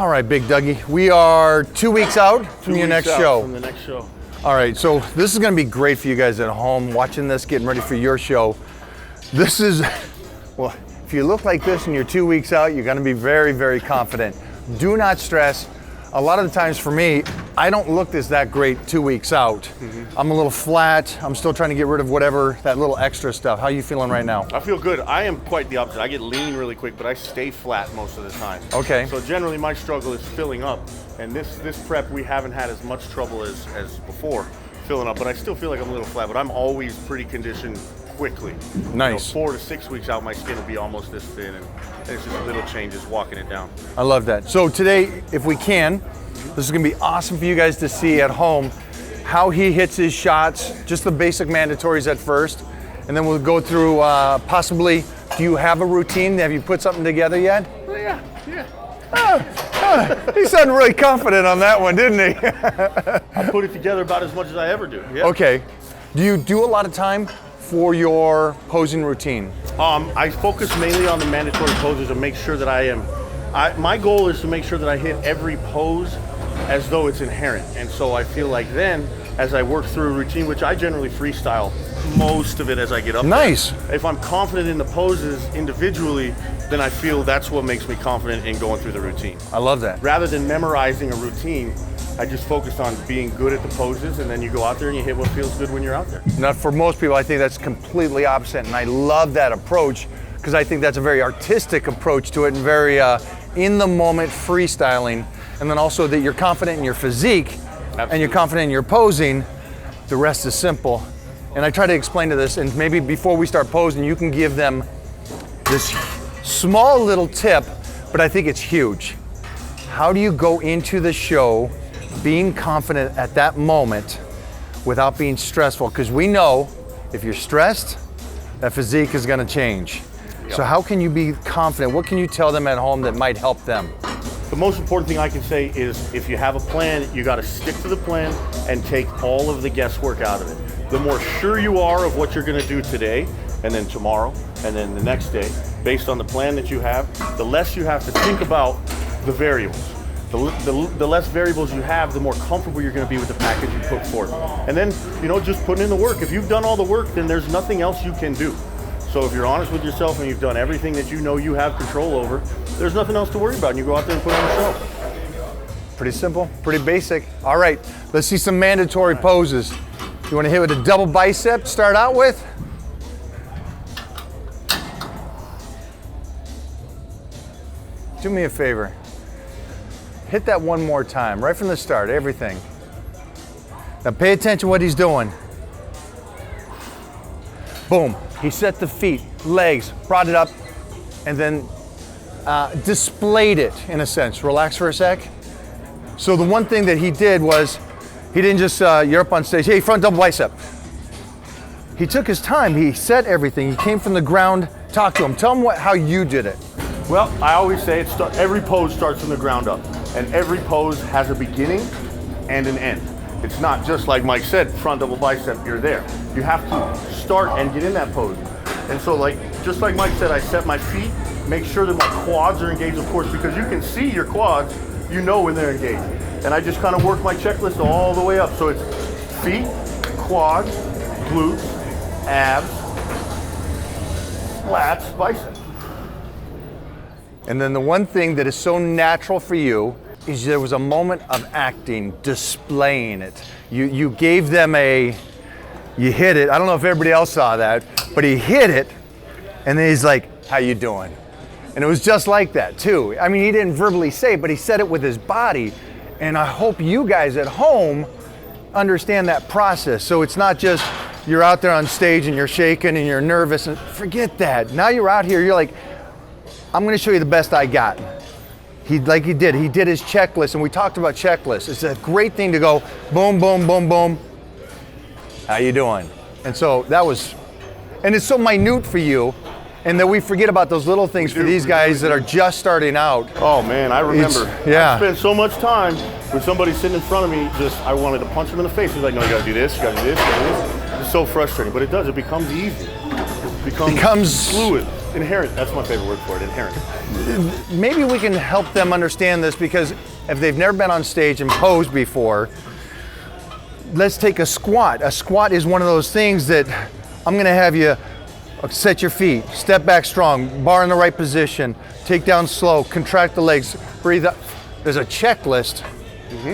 All right, Big Dougie. We are 2 weeks out from your next show. From the next show. All right, so this is gonna be great for you guys at home, watching this, getting ready for your show. This is, well, if you look like this and you're 2 weeks out, you're gonna be very, very confident. Do not stress. A lot of the times for me, I don't look that great 2 weeks out. I'm a little flat. I'm still trying to get rid of whatever, that little extra stuff. How are you feeling right now? I feel good. I am quite the opposite. I get lean really quick, but I stay flat most of the time. Okay. So generally my struggle is filling up. And this prep, we haven't had as much trouble as before filling up, but I still feel like I'm a little flat, but I'm always pretty conditioned quickly. Nice. 4 to 6 weeks out, my skin will be almost this thin, and it's just little changes walking it down. I love that. So today, if we can, this is gonna be awesome for you guys to see at home how he hits his shots, just the basic mandatories at first, and then we'll go through possibly, do you have a routine? Have you put something together yet? Oh, yeah. He sounded really confident on that one, didn't he? I put it together about as much as I ever do. Yeah. Okay. Do you do a lot of time for your posing routine? I focus mainly on the mandatory poses and make sure that my goal is to make sure that I hit every pose as though it's inherent. And so I feel like then, as I work through a routine, which I generally freestyle most of it as I get up Nice. there, if I'm confident in the poses individually, then I feel that's what makes me confident in going through the routine. I love that. Rather than memorizing a routine, I just focus on being good at the poses, and then you go out there and you hit what feels good when you're out there. Now, for most people, I think that's completely opposite, and I love that approach because I think that's a very artistic approach to it and very in-the-moment freestyling, and then also that you're confident in your physique. Absolutely. And you're confident in your posing. The rest is simple. And I try to explain to this, and maybe before we start posing, you can give them this small little tip, but I think it's huge. How do you go into the show being confident at that moment without being stressful? Because we know if you're stressed, that physique is gonna change. Yep. So how can you be confident? What can you tell them at home that might help them? The most important thing I can say is if you have a plan, you got to stick to the plan and take all of the guesswork out of it. The more sure you are of what you're going to do today, and then tomorrow, and then the next day, based on the plan that you have, the less you have to think about the variables. The less variables you have, the more comfortable you're going to be with the package you put forth. And then, just putting in the work. If you've done all the work, then there's nothing else you can do. So if you're honest with yourself and you've done everything that you know you have control over, there's nothing else to worry about, and you go out there and put on the show. Pretty simple, pretty basic. All right, let's see some mandatory poses. You want to hit with a double bicep to start out with? Do me a favor. Hit that one more time, right from the start, everything. Now pay attention to what he's doing. Boom. He set the feet, legs, brought it up, and then displayed it in a sense. Relax for a sec. So the one thing that he did was, he didn't just, you're up on stage, hey, front double bicep. He took his time, he set everything, he came from the ground, talk to him, tell him how you did it. Well, I always say every pose starts from the ground up, and every pose has a beginning and an end. It's not just like Mike said, front double bicep, you're there. You have to start and get in that pose. And so just like Mike said, I set my feet, make sure that my quads are engaged, of course, because you can see your quads, you know when they're engaged. And I just kind of work my checklist all the way up. So it's feet, quads, glutes, abs, lats, biceps. And then the one thing that is so natural for you is there was a moment of acting, displaying it. You gave them you hit it. I don't know if everybody else saw that, but he hit it, and then he's like, how you doing? And it was just like that too. I mean, he didn't verbally say it, but he said it with his body. And I hope you guys at home understand that process. So it's not just you're out there on stage and you're shaking and you're nervous, and forget that. Now you're out here, you're like, I'm gonna show you the best I got. He did his checklist, and we talked about checklists. It's a great thing to go boom, boom, boom, boom. How you doing? And so and it's so minute for you, and that we forget about those little things for these guys that are just starting out. Oh man, I remember. Yeah. I spent so much time with somebody sitting in front of me, I wanted to punch him in the face. He's like, no, you gotta do this, you gotta do this, you gotta do this. It's so frustrating, but it does, it becomes easy. It becomes fluid. Inherent, that's my favorite word for it, inherent. Maybe we can help them understand this, because if they've never been on stage and posed before, let's take a squat. A squat is one of those things that I'm gonna have you set your feet, step back strong, bar in the right position, take down slow, contract the legs, breathe up. There's a checklist,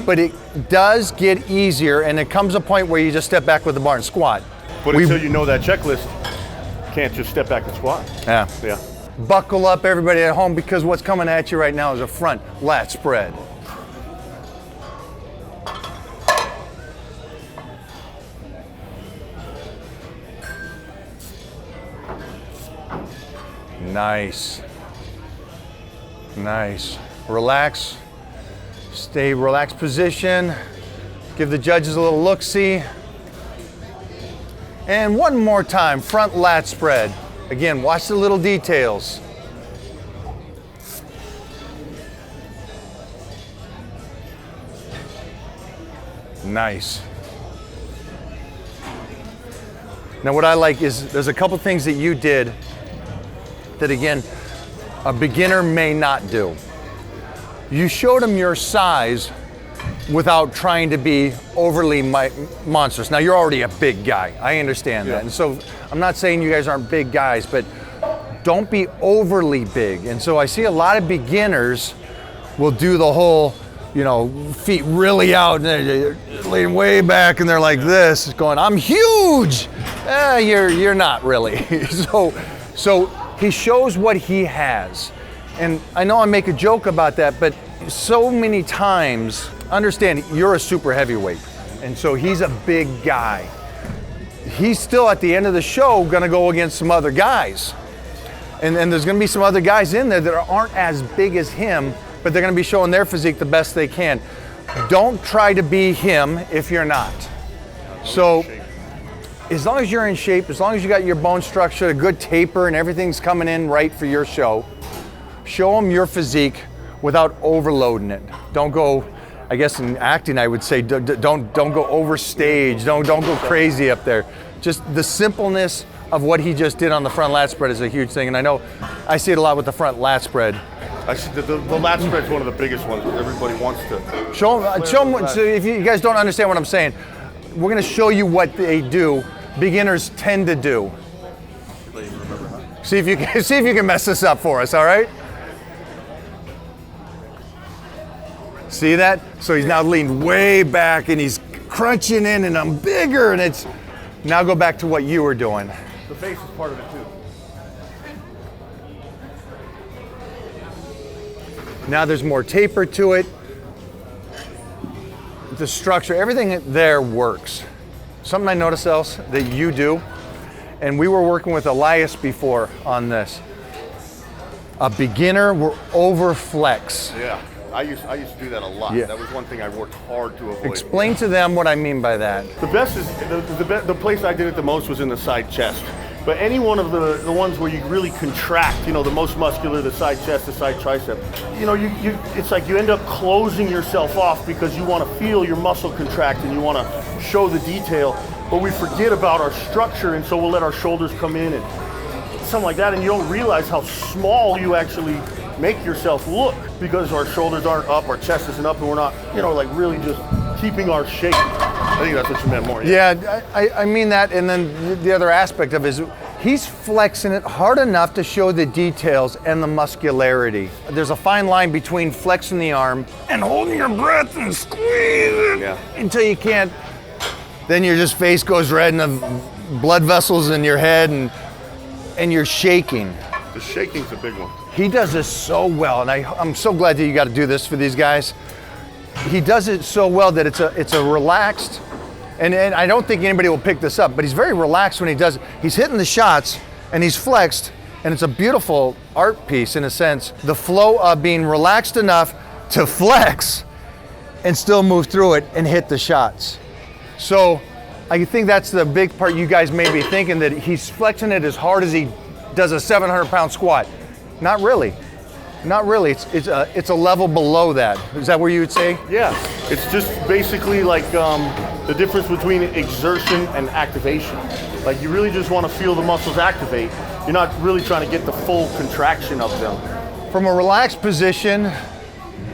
but it does get easier, and it comes a point where you just step back with the bar and squat. But until you know that checklist, you can't just step back and squat. Yeah. Yeah. Buckle up, everybody at home, because what's coming at you right now is a front lat spread. Nice. Nice. Relax. Stay relaxed position. Give the judges a little look-see. And one more time, front lat spread. Again, watch the little details. Nice. Now what I like is there's a couple things that you did that, again, a beginner may not do. You showed them your size without trying to be overly monstrous. Now, you're already a big guy. I understand that. And so I'm not saying you guys aren't big guys, but don't be overly big. And so I see a lot of beginners will do the whole, you know, feet really out and they're laying way back and they're like this, going, I'm huge. You're not really. So he shows what he has. And I know I make a joke about that, but so many times, understand, you're a super heavyweight, and so he's a big guy. He's still, at the end of the show, gonna go against some other guys. And there's gonna be some other guys in there that aren't as big as him, but they're gonna be showing their physique the best they can. Don't try to be him if you're not. So, as long as you're in shape, as long as you got your bone structure, a good taper, and everything's coming in right for your show, show them your physique without overloading it. Don't go, I guess in acting I would say, don't go overstage, don't go crazy up there. Just the simpleness of what he just did on the front lat spread is a huge thing, and I know I see it a lot with the front lat spread. I see the lat spread is one of the biggest ones. Everybody wants to show them. So if you guys don't understand what I'm saying, we're going to show you what they do. Beginners tend to do. See if you can mess this up for us. All right. See that? So he's now leaned way back and he's crunching in, and I'm bigger, and it's now go back to what you were doing. The face is part of it too. Now there's more taper to it. The structure, everything there works. Something I noticed else that you do, and we were working with Elias before on this. A beginner will over flex. Yeah. I used to do that a lot. Yeah. That was one thing I worked hard to avoid. Explain to them what I mean by that. The best is, the place I did it the most was in the side chest. But any one of the ones where you really contract, you know, the most muscular, the side chest, the side tricep, you know, it's like you end up closing yourself off because you want to feel your muscle contract and you want to show the detail, but we forget about our structure, and so we'll let our shoulders come in and something like that, and you don't realize how small you actually make yourself look because our shoulders aren't up, our chest isn't up, and we're not, you know, like really just keeping our shape. I think that's what you meant more. Yeah, I mean that, and then the other aspect of it is he's flexing it hard enough to show the details and the muscularity. There's a fine line between flexing the arm and holding your breath and squeezing until you can't. Then your just face goes red and the blood vessels in your head and you're shaking. The shaking's a big one. He does this so well, and I'm so glad that you got to do this for these guys. He does it so well that it's a relaxed, and I don't think anybody will pick this up, but he's very relaxed when he does it. He's hitting the shots, and he's flexed, and it's a beautiful art piece in a sense. The flow of being relaxed enough to flex and still move through it and hit the shots. So I think that's the big part you guys may be thinking, that he's flexing it as hard as he does a 700-pound squat. Not really. Not really. It's a level below that. Is that where you would say? Yeah. It's just basically like the difference between exertion and activation. Like you really just want to feel the muscles activate. You're not really trying to get the full contraction of them. From a relaxed position,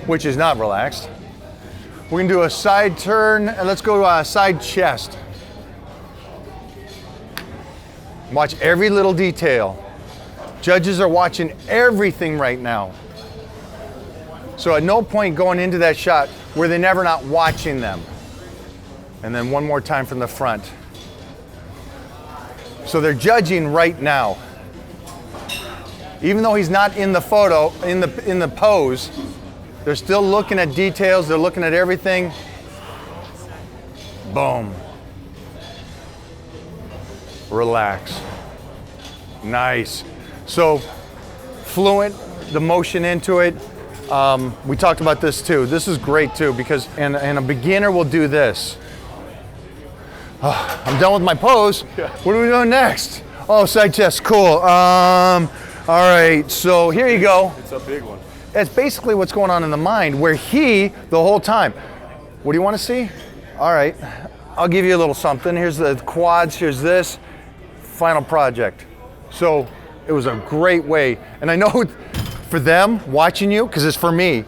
which is not relaxed, we're gonna do a side turn, and let's go side chest. Watch every little detail. Judges are watching everything right now. So at no point going into that shot were they never not watching them. And then one more time from the front. So they're judging right now. Even though he's not in the photo, in the pose, they're still looking at details, they're looking at everything. Boom. Relax. Nice. So fluent, the motion into it. We talked about this too. This is great too because and a beginner will do this. Oh, I'm done with my pose. Yeah. What are we doing next? Oh, side chest, cool. All right, so here you go. It's a big one. That's basically what's going on in the mind where he, the whole time, what do you want to see? All right, I'll give you a little something. Here's the quads, here's this, final project. So it was a great way. And I know for them watching you, because it's for me,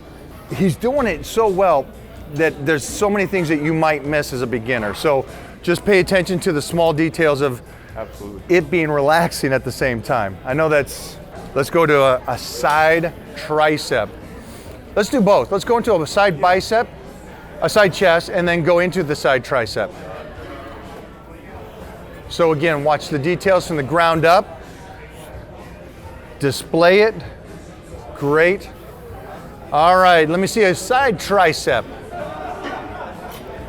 he's doing it so well that there's so many things that you might miss as a beginner. So just pay attention to the small details of Absolutely. it being relaxing at the same time. I know that's, let's go to a side tricep. Let's do both. Let's go into a side bicep, a side chest, and then go into the side tricep. So again, watch the details from the ground up. Display it. Great. All right, let me see a side tricep.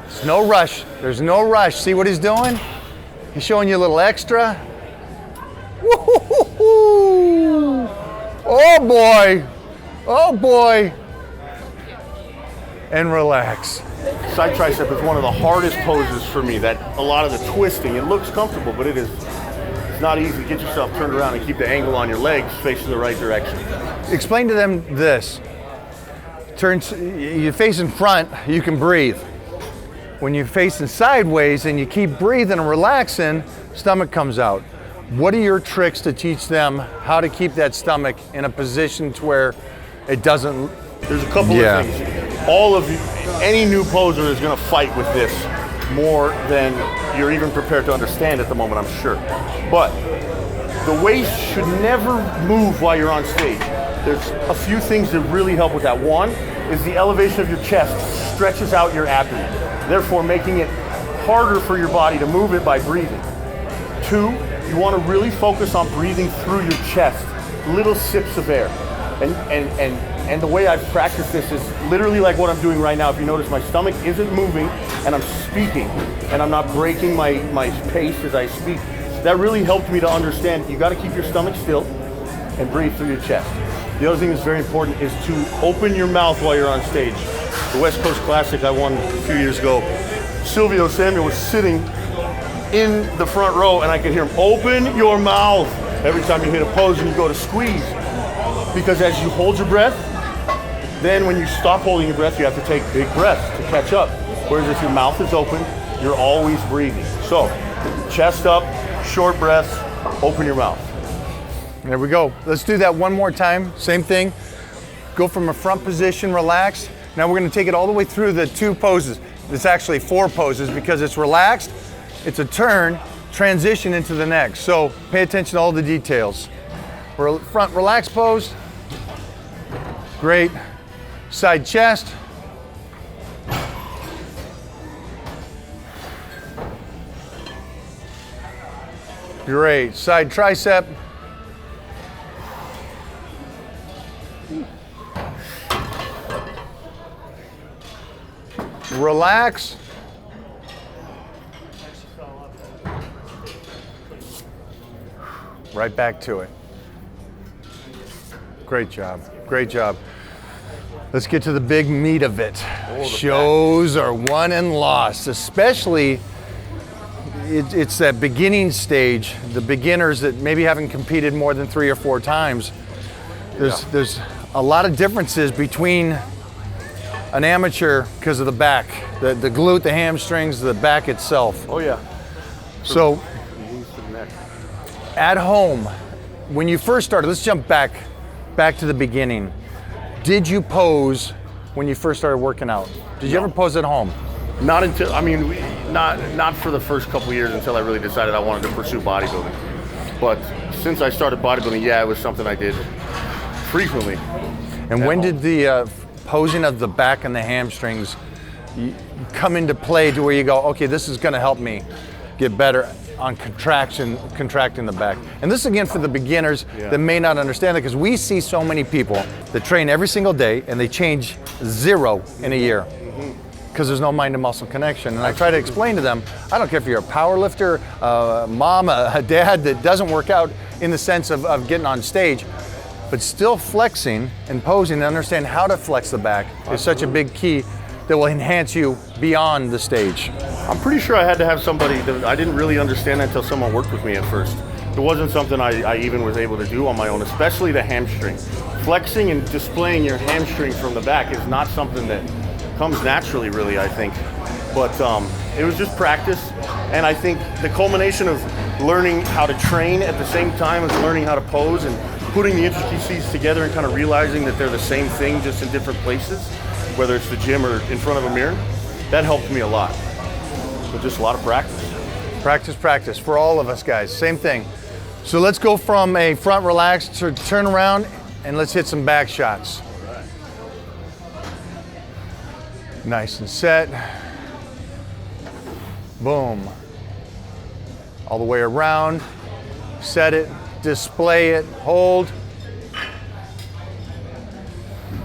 There's no rush. There's no rush. See what he's doing? He's showing you a little extra. Woo-hoo-hoo-hoo. Oh boy. Oh boy. And relax. Side tricep is one of the hardest poses for me. That a lot of the twisting, it looks comfortable, but it's not easy to get yourself turned around and keep the angle on your legs facing the right direction. Explain to them this. You face in front, you can breathe. When you're facing sideways and you keep breathing and relaxing, stomach comes out. What are your tricks to teach them how to keep that stomach in a position to where it doesn't? There's a couple of things. All of you, any new poser is going to fight with this more than you're even prepared to understand at the moment, I'm sure. But the waist should never move while you're on stage. There's a few things that really help with that. One is the elevation of your chest stretches out your abdomen, therefore making it harder for your body to move it by breathing. Two, you want to really focus on breathing through your chest, little sips of air. And the way I've practiced this is literally like what I'm doing right now. If you notice, my stomach isn't moving and I'm speaking and I'm not breaking my pace as I speak. That really helped me to understand you got to keep your stomach still and breathe through your chest. The other thing that's very important is to open your mouth while you're on stage. The West Coast Classic I won a few years ago, Silvio Samuel was sitting in the front row and I could hear him, open your mouth, every time you hit a pose and you go to squeeze. Because as you hold your breath, then when you stop holding your breath, you have to take big breaths to catch up. Whereas if your mouth is open, you're always breathing. So, chest up, short breaths, open your mouth. There we go. Let's do that one more time. Same thing. Go from a front position, relax. Now we're going to take it all the way through the two poses. It's actually 4 poses because it's relaxed, it's a turn, transition into the next. So pay attention to all the details. Front relaxed pose. Great. Side chest. Great. Side tricep. Relax. Right back to it. Great job. Great job. Let's get to the big meat of it. Shows are won and lost, especially it's that beginning stage, the beginners that maybe haven't competed more than 3 or 4 times. There's a lot of differences between an amateur because of the back, the glute, the hamstrings, the back itself. Oh yeah. So at home, when you first started, let's jump back to the beginning. Did you pose when you first started working out? Did you ever pose at home? Not until, I mean, not for the first couple years until I really decided I wanted to pursue bodybuilding. But since I started bodybuilding, yeah, it was something I did frequently. And when did the posing of the back and the hamstrings come into play to where you go, okay, this is gonna help me get better on contracting the back? And this again for the beginners that may not understand it, because we see so many people that train every single day and they change 0 in a year. Because there's no mind to muscle connection. And I try to explain to them, I don't care if you're a power lifter, a mom, a dad that doesn't work out in the sense of getting on stage, but still flexing and posing and understand how to flex the back is such a big key that will enhance you beyond the stage. I'm pretty sure I had to have somebody that I didn't really understand until someone worked with me at first. It wasn't something I even was able to do on my own, especially the hamstring. Flexing and displaying your hamstring from the back is not something that comes naturally, really, I think. But it was just practice, and I think the culmination of learning how to train at the same time as learning how to pose and putting the intricacies together and kind of realizing that they're the same thing just in different places, whether it's the gym or in front of a mirror, that helped me a lot. So just a lot of practice. Practice for all of us guys, same thing. So let's go from a front relaxed to turn around and let's hit some back shots. Nice and set. Boom. All the way around. Set it, display it, hold.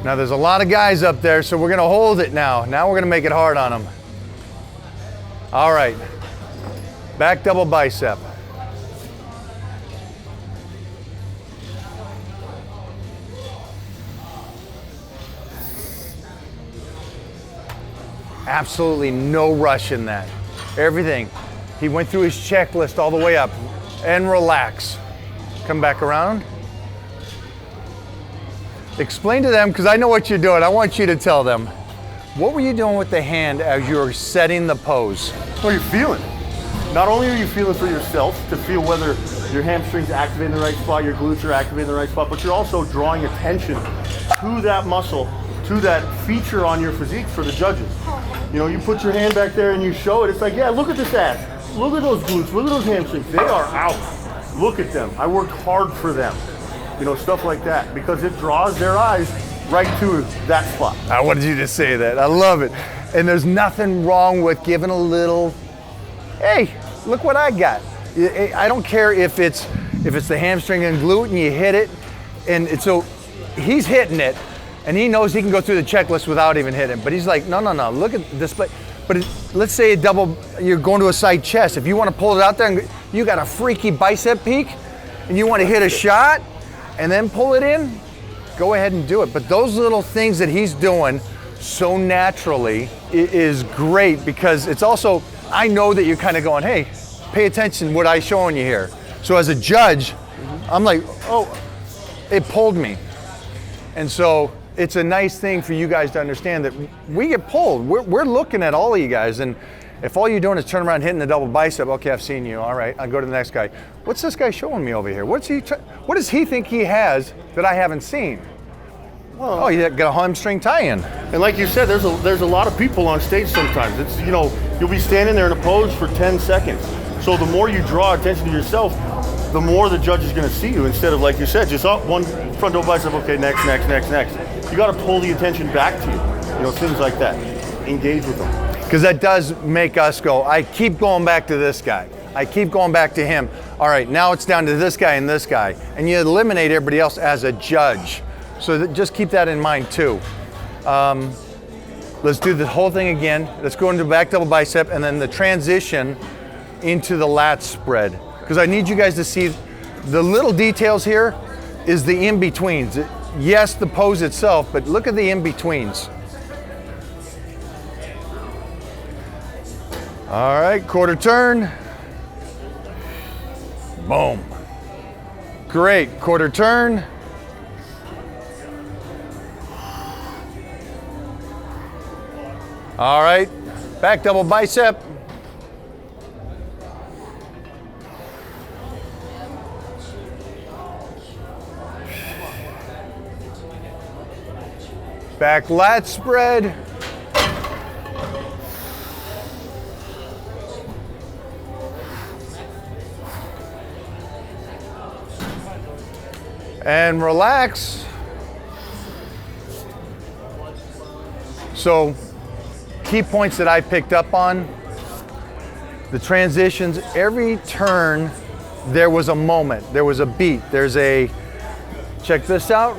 Now there's a lot of guys up there, so we're gonna hold it now. Now we're gonna make it hard on them. All right. Back double bicep. Absolutely no rush in that. Everything. He went through his checklist all the way up. And relax. Come back around. Explain to them, because I know what you're doing. I want you to tell them. What were you doing with the hand as you were setting the pose? Well, you're feeling. Not only are you feeling for yourself to feel whether your hamstrings activate in the right spot, your glutes are activated in the right spot, but you're also drawing attention to that muscle, to that feature on your physique for the judges. You know, you put your hand back there and you show it. It's like, yeah, look at this ass. Look at those glutes. Look at those hamstrings. They are out. Look at them. I worked hard for them. You know, stuff like that, because it draws their eyes right to that spot. I wanted you to say that. I love it. And there's nothing wrong with giving a little, hey, look what I got. I don't care if it's the hamstring and glute and you hit it, and so he's hitting it, and he knows he can go through the checklist without even hitting it. But he's like, no, look at the display. But let's say you're going to a side chest. If you want to pull it out there and you got a freaky bicep peak and you want to hit a shot and then pull it in, go ahead and do it. But those little things that he's doing so naturally is great, because it's also, I know that you're kind of going, hey, pay attention to what I'm showing you here. So as a judge, I'm like, oh, it pulled me. And so it's a nice thing for you guys to understand that we get pulled. We're looking at all of you guys, and if all you're doing is turn around hitting the double bicep, okay, I've seen you, all right, I'll go to the next guy. What's this guy showing me over here? What does he think he has that I haven't seen? Well, oh, you got a hamstring tie-in. And like you said, there's a lot of people on stage sometimes. It's, you know, you'll be standing there in a pose for 10 seconds. So the more you draw attention to yourself, the more the judge is going to see you, instead of, like you said, just up one front double bicep, okay, next. You got to pull the attention back to you. You know, things like that. Engage with them. Because that does make us go, I keep going back to this guy. I keep going back to him. All right, now it's down to this guy and this guy. And you eliminate everybody else as a judge. So just keep that in mind too. Let's do the whole thing again. Let's go into back double bicep and then the transition into the lat spread. Because I need you guys to see the little details here is the in-betweens. Yes, the pose itself, but look at the in-betweens. All right, quarter turn. Boom. Great, quarter turn. All right, back double bicep. Back lat spread. And relax. So, key points that I picked up on, the transitions, every turn, there was a moment, there was a beat, there's a, check this out,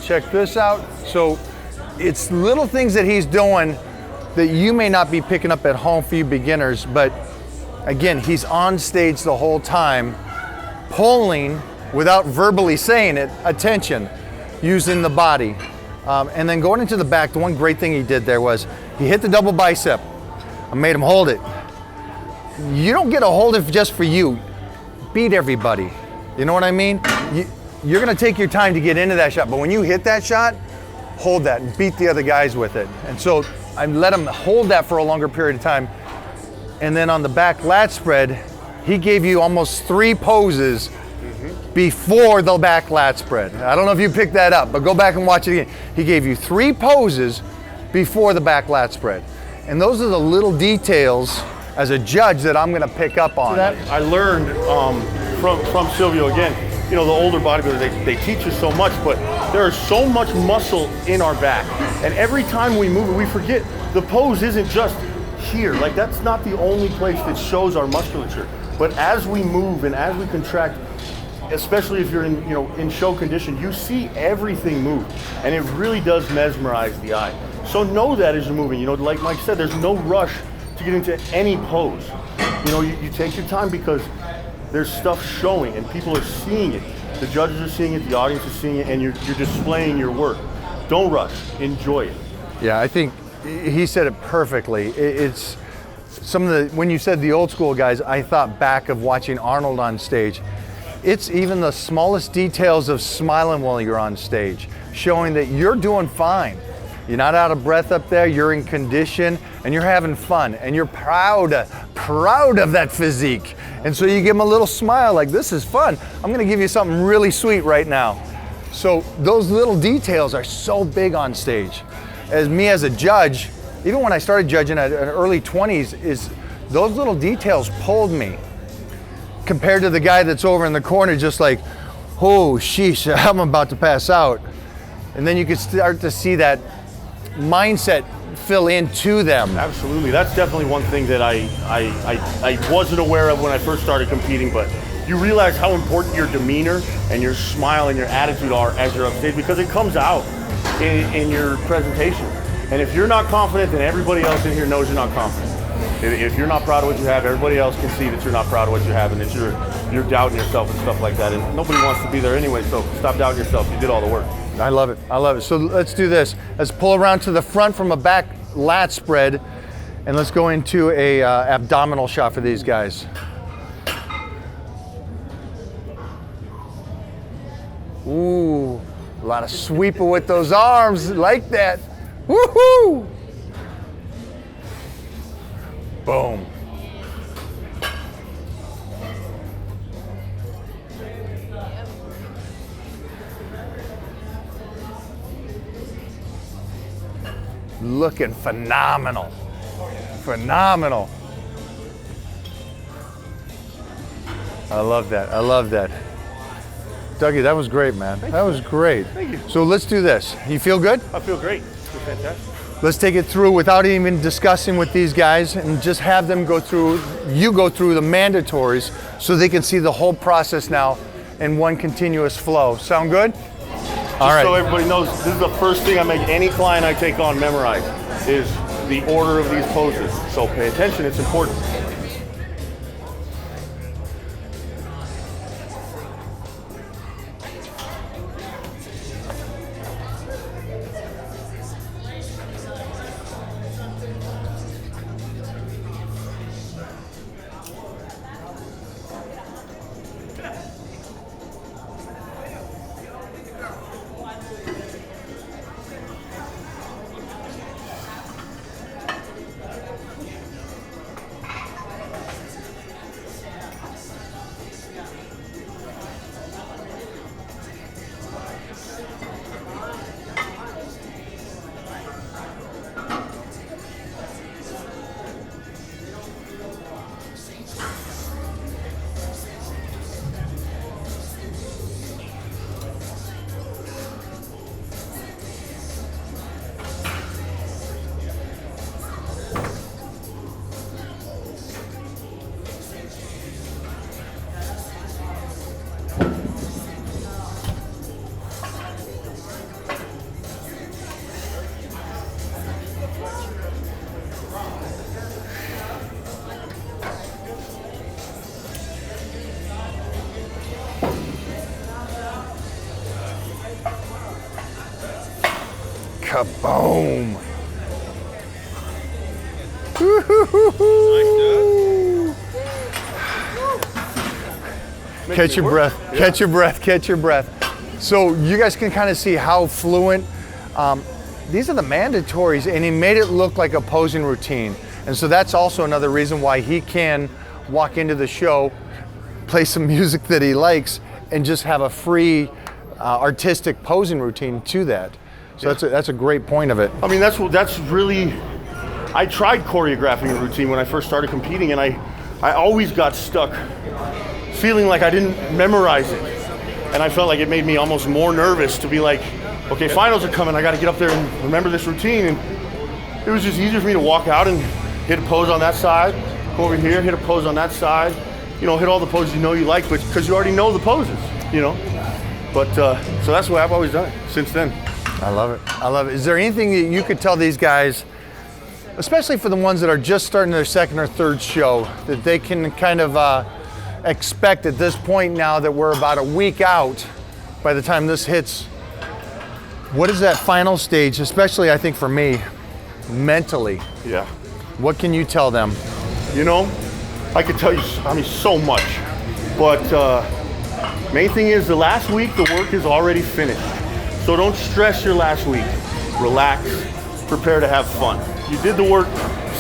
check this out. So it's little things that he's doing that you may not be picking up at home for you beginners, but again, he's on stage the whole time, pulling without verbally saying it, attention, using the body. And then going into the back, the one great thing he did there was he hit the double bicep. I made him hold it. You don't get to hold it just for you. Beat everybody. You know what I mean? You're gonna take your time to get into that shot, but when you hit that shot, hold that and beat the other guys with it. And so I let him hold that for a longer period of time. And then on the back lat spread, he gave you almost 3 poses before the back lat spread. I don't know if you picked that up, but go back and watch it again. He gave you 3 poses before the back lat spread. And those are the little details as a judge that I'm gonna pick up on. That I learned from Silvio again. You know, the older bodybuilders, they teach us so much, but there is so much muscle in our back. And every time we move it, we forget the pose isn't just here. Like, that's not the only place that shows our musculature. But as we move and as we contract, especially if you're in, you know, in show condition, you see everything move, and it really does mesmerize the eye. So know that as you're moving. You know, like Mike said, there's no rush to get into any pose. You know, you take your time because there's stuff showing and people are seeing it. The judges are seeing it, the audience is seeing it, and you're displaying your work. Don't rush, enjoy it. Yeah, I think he said it perfectly. It's some of the, when you said the old school guys, I thought back of watching Arnold on stage. It's even the smallest details of smiling while you're on stage, showing that you're doing fine. You're not out of breath up there, you're in condition, and you're having fun, and you're proud of that physique. And so you give them a little smile like, this is fun. I'm gonna give you something really sweet right now. So those little details are so big on stage. As me as a judge, even when I started judging at an early 20s, is those little details pulled me. Compared to the guy that's over in the corner just like, oh sheesh, I'm about to pass out. And then you can start to see that mindset fill into them. Absolutely, that's definitely one thing that I wasn't aware of when I first started competing, but you realize how important your demeanor and your smile and your attitude are as you're up stage, because it comes out in your presentation. And if you're not confident, then everybody else in here knows you're not confident. If you're not proud of what you have, everybody else can see that you're not proud of what you have and that you're doubting yourself and stuff like that. And nobody wants to be there anyway, so stop doubting yourself. You did all the work. I love it, I love it. So let's do this. Let's pull around to the front from a back lat spread, and let's go into a abdominal shot for these guys. Ooh, a lot of sweeper with those arms, like that. Woohoo! Boom. Looking phenomenal. Phenomenal. I love that. I love that. Dougie, that was great, man. That was great. Thank you. So let's do this. You feel good? I feel great. You're fantastic. Let's take it through without even discussing with these guys and just have them go through, you go through the mandatories so they can see the whole process now in one continuous flow. Sound good? All right. So everybody knows, this is the first thing I make any client I take on memorize, is the order of these poses. So pay attention, it's important. Kaboom! Catch your breath, catch your breath, catch your breath. So you guys can kind of see how fluent. These are the mandatories, and he made it look like a posing routine. And so that's also another reason why he can walk into the show, play some music that he likes, and just have a free artistic posing routine to that. So that's a great point of it. I mean, that's really, I tried choreographing a routine when I first started competing, and I always got stuck feeling like I didn't memorize it. And I felt like it made me almost more nervous to be like, okay, finals are coming, I gotta get up there and remember this routine. And it was just easier for me to walk out and hit a pose on that side, go over here, hit a pose on that side, you know, hit all the poses you know you like, but because you already know the poses, you know. But so that's the way I've always done it since then. I love it. I love it. Is there anything that you could tell these guys, especially for the ones that are just starting their second or third show, that they can kind of expect at this point now that we're about a week out by the time this hits? What is that final stage, especially I think for me, mentally? Yeah. What can you tell them? You know, I could tell you, I mean, so much. But main thing is the last week, the work is already finished. So don't stress your last week. Relax, prepare to have fun. You did the work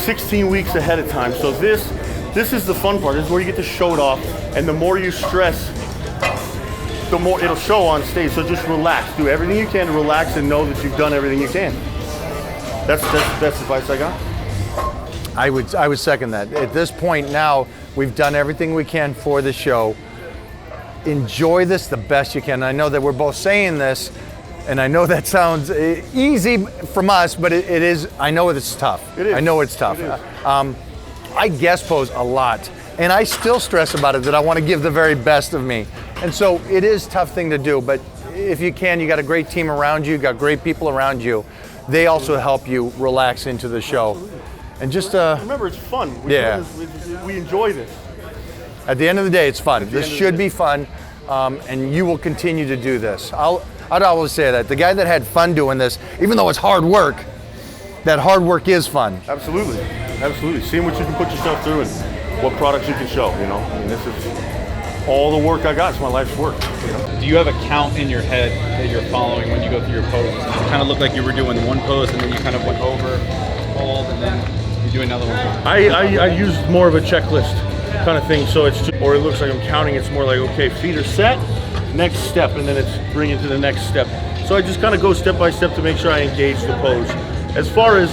16 weeks ahead of time. So this is the fun part. This is where you get to show it off. And the more you stress, the more it'll show on stage. So just relax. Do everything you can to relax and know that you've done everything you can. That's the best advice I got. I would second that. At this point now, we've done everything we can for the show. Enjoy this the best you can. I know that we're both saying this, and I know that sounds easy from us, but it is, I know it's tough. It is. I know it's tough. I guest pose a lot, and I still stress about it that I want to give the very best of me. And so it is a tough thing to do, but if you can, you got a great team around you, got great people around you. They also help you relax into the show. And just remember, it's fun. We enjoy this. At the end of the day, it's fun. This should be fun, and you will continue to do this. I'd always say that. The guy that had fun doing this, even though it's hard work, that hard work is fun. Absolutely, absolutely. Seeing what you can put yourself through and what products you can show, you know. I mean, this is all the work I got. It's my life's work, you know. Do you have a count in your head that you're following when you go through your poses? It kind of looked like you were doing one pose and then you kind of went over, hold, and then you do another one. I use more of a checklist kind of thing, so it's just, or it looks like I'm counting. It's more like, okay, feet are set, next step, and then it's bringing to the next step. So I just kind of go step by step to make sure I engage the pose. As far as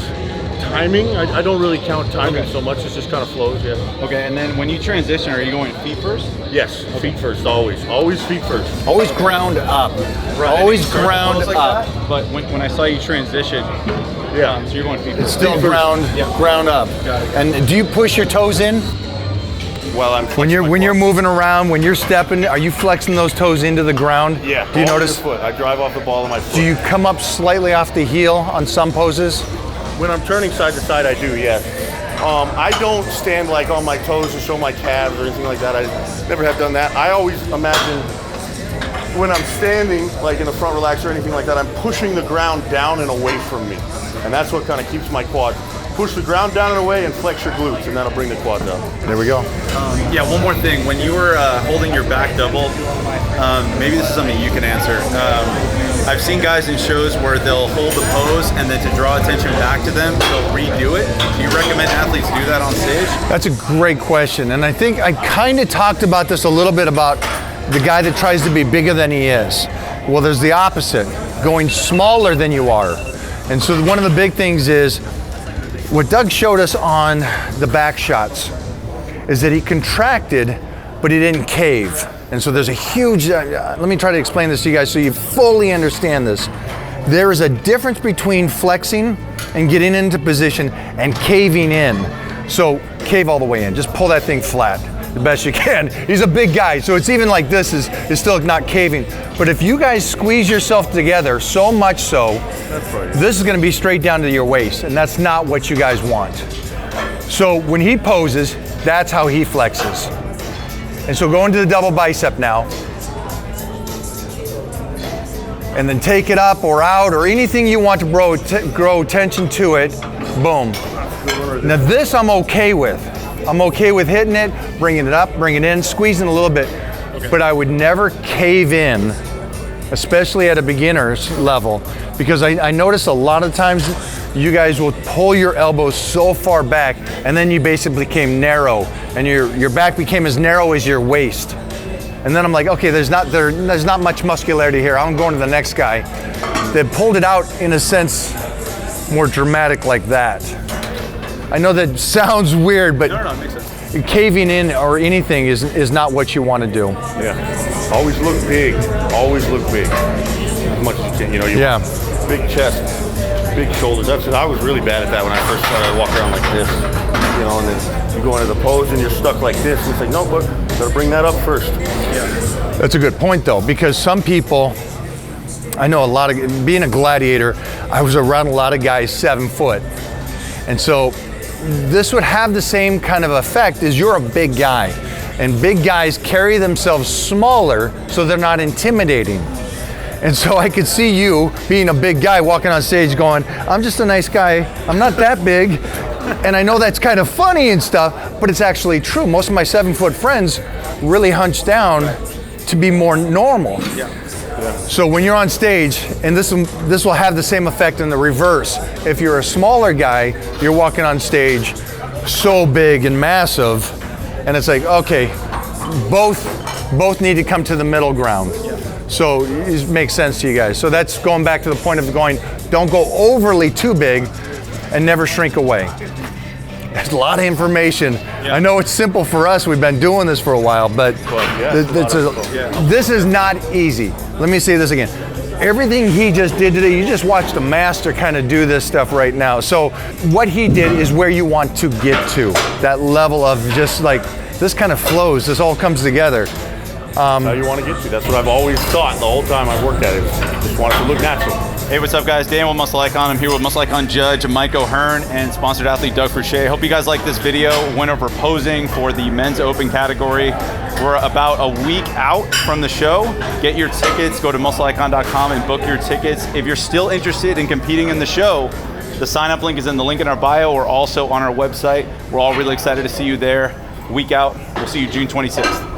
timing, I don't really count timing so much. It just kind of flows, yeah. Okay, and then when you transition, are you going feet first? Yes, feet first, always. Always feet first. Always ground up. Right. Always ground like up. That? But when I saw you transition, yeah. So you're going feet first. It's still ground up. Got it. And do you push your toes in? Well, I'm When you're moving around, when you're stepping, are you flexing those toes into the ground? Yeah. Do you notice? Foot. I drive off the ball of my foot. Do you come up slightly off the heel on some poses? When I'm turning side to side, I do, yes. I don't stand like on my toes to show my calves or anything like that. I never have done that. I always imagine when I'm standing, like in a front relax or anything like that, I'm pushing the ground down and away from me. And that's what kind of keeps my quads. Push the ground down and away and flex your glutes, and that'll bring the quads up. There we go. Yeah, one more thing. When you were holding your back double, maybe this is something you can answer. I've seen guys in shows where they'll hold the pose and then to draw attention back to them, they'll redo it. Do you recommend athletes do that on stage? That's a great question. And I think I kind of talked about this a little bit about the guy that tries to be bigger than he is. Well, there's the opposite, going smaller than you are. And so one of the big things is, what Doug showed us on the back shots is that he contracted, but he didn't cave. And so there's a huge, let me try to explain this to you guys so you fully understand this. There is a difference between flexing and getting into position and caving in. So cave all the way in, just pull that thing flat. the best you can. He's a big guy, so it's even like this is still not caving. But if you guys squeeze yourself together so much so, this is gonna be straight down to your waist, and that's not what you guys want. So when he poses, that's how he flexes. And so go into the double bicep now. And then take it up or out or anything you want to grow tension to it, boom. Now this I'm okay with. I'm okay with hitting it, bringing it up, bringing it in, squeezing a little bit, but I would never cave in, especially at a beginner's level, because I notice a lot of times you guys will pull your elbows so far back and then you basically became narrow and your back became as narrow as your waist. And then I'm like, okay, there's not much muscularity here. I'm going to the next guy that pulled it out in a sense more dramatic like that. I know that sounds weird, but No, it makes sense. caving in or anything is not what you want to do. Yeah. Always look big. Always look big. As much as you can. You know, big chest, big shoulders. I was really bad at that when I first started walking around like this. You know, and then you go into the pose and you're stuck like this. And it's like, no, but gotta bring that up first. Yeah. That's a good point though, because some people, I know a lot of, being a gladiator, I was around a lot of guys 7 foot. And so this would have the same kind of effect as you're a big guy. And big guys carry themselves smaller so they're not intimidating. And so I could see you being a big guy walking on stage going, I'm just a nice guy, I'm not that big. And I know that's kind of funny and stuff, but it's actually true. Most of my 7 foot friends really hunch down to be more normal. Yeah. So when you're on stage, and this will have the same effect in the reverse. If you're a smaller guy, you're walking on stage so big and massive, and it's like, okay, both need to come to the middle ground. So it makes sense to you guys. So that's going back to the point of going, don't go overly too big and never shrink away. There's a lot of information. Yeah. I know it's simple for us. We've been doing this for a while, but this is not easy. Let me say this again. Everything he just did today, you just watched a master kind of do this stuff right now. So what he did is where you want to get to. That level of just like, this kind of flows, this all comes together. How you want to get to. That's what I've always thought the whole time I've worked at it. Just want it to look natural. Hey, what's up, guys? Dan with Muscle Icon. I'm here with Muscle Icon Judge Mike O'Hearn and sponsored athlete Doug Fouché. Hope you guys like this video. Winner for posing for the men's open category. We're about a week out from the show. Get your tickets. Go to muscleicon.com and book your tickets. If you're still interested in competing in the show, the sign-up link is in the link in our bio or also on our website. We're all really excited to see you there. Week out. We'll see you June 26th.